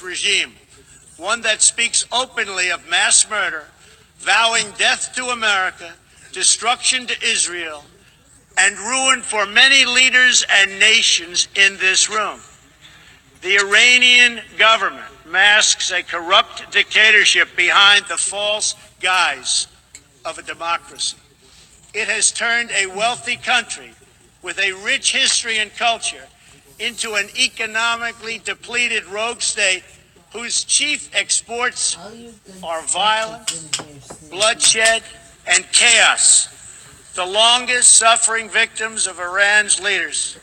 this regime, one that speaks openly of mass murder, vowing death to America, destruction to Israel, and ruin for many leaders and nations in this room. The Iranian government masks a corrupt dictatorship behind the false guise of a democracy. It has turned a wealthy country with a rich history and culture into an economically depleted rogue state whose chief exports are violence, bloodshed, and chaos. The longest suffering victims of Iran's leaders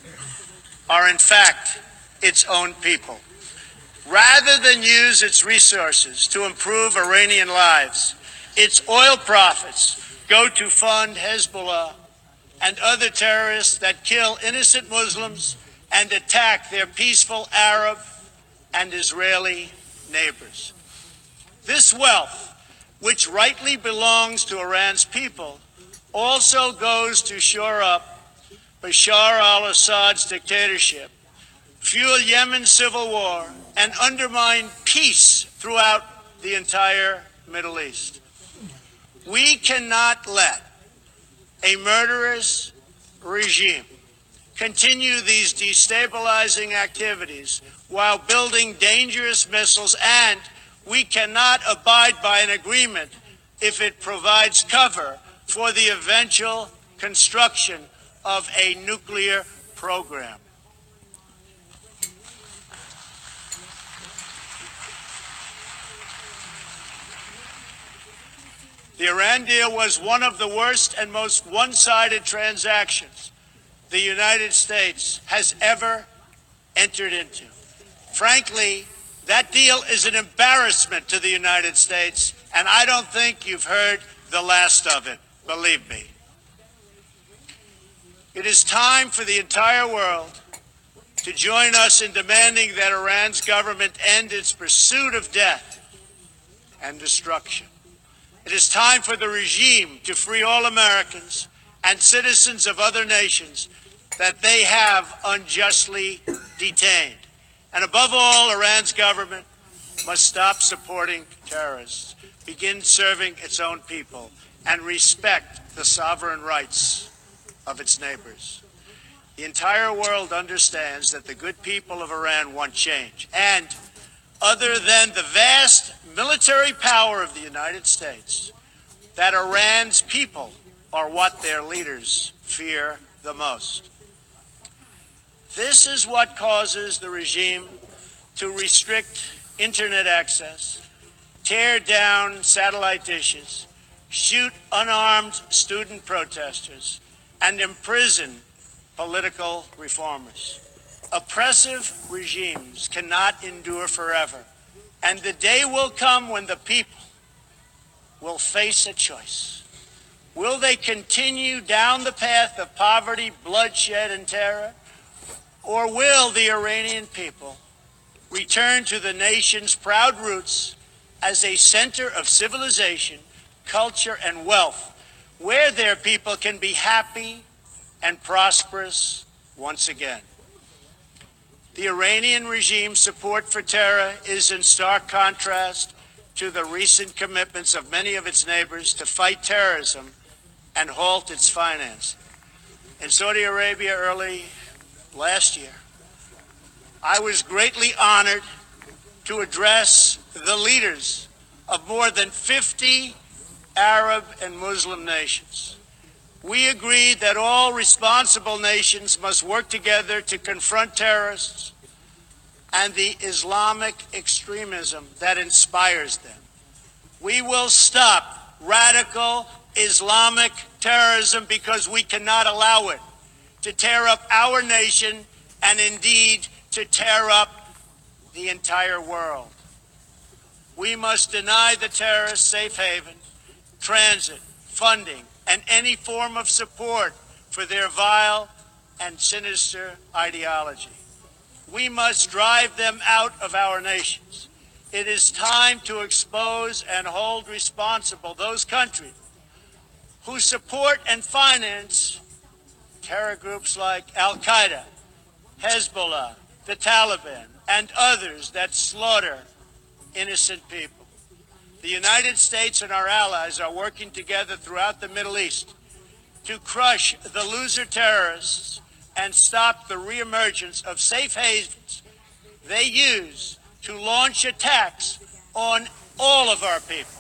are, in fact, its own people. Rather than use its resources to improve Iranian lives, its oil profits go to fund Hezbollah and other terrorists that kill innocent Muslims and attack their peaceful Arab and Israeli neighbors. This wealth, which rightly belongs to Iran's people, also goes to shore up Bashar al-Assad's dictatorship, fuel Yemen's civil war, and undermine peace throughout the entire Middle East. We cannot let a murderous regime continue these destabilizing activities while building dangerous missiles, and we cannot abide by an agreement if it provides cover for the eventual construction of a nuclear program. The Iran deal was one of the worst and most one-sided transactions the United States has ever entered into. Frankly, that deal is an embarrassment to the United States, and I don't think you've heard the last of it, believe me. It is time for the entire world to join us in demanding that Iran's government end its pursuit of death and destruction. It is time for the regime to free all Americans and citizens of other nations that they have unjustly detained. And above all, Iran's government must stop supporting terrorists, begin serving its own people, and respect the sovereign rights of its neighbors. The entire world understands that the good people of Iran want change. And other than the vast military power of the United States, that Iran's people are what their leaders fear the most. This is what causes the regime to restrict internet access, tear down satellite dishes, shoot unarmed student protesters, and imprison political reformers. Oppressive regimes cannot endure forever, and the day will come when the people will face a choice. Will they continue down the path of poverty, bloodshed, and terror, or will the Iranian people return to the nation's proud roots as a center of civilization, culture, and wealth, where their people can be happy and prosperous once again? The Iranian regime's support for terror is in stark contrast to the recent commitments of many of its neighbors to fight terrorism and halt its financing. In Saudi Arabia early last year, I was greatly honored to address the leaders of more than 50 Arab and Muslim nations. We agreed that all responsible nations must work together to confront terrorists and the Islamic extremism that inspires them. We will stop radical Islamic terrorism because we cannot allow it to tear up our nation and indeed to tear up the entire world. We must deny the terrorists safe haven, transit, funding, and any form of support for their vile and sinister ideology. We must drive them out of our nations. It is time to expose and hold responsible those countries who support and finance terror groups like Al-Qaeda, Hezbollah, the Taliban, and others that slaughter innocent people. The United States and our allies are working together throughout the Middle East to crush the loser terrorists and stop the reemergence of safe havens they use to launch attacks on all of our people.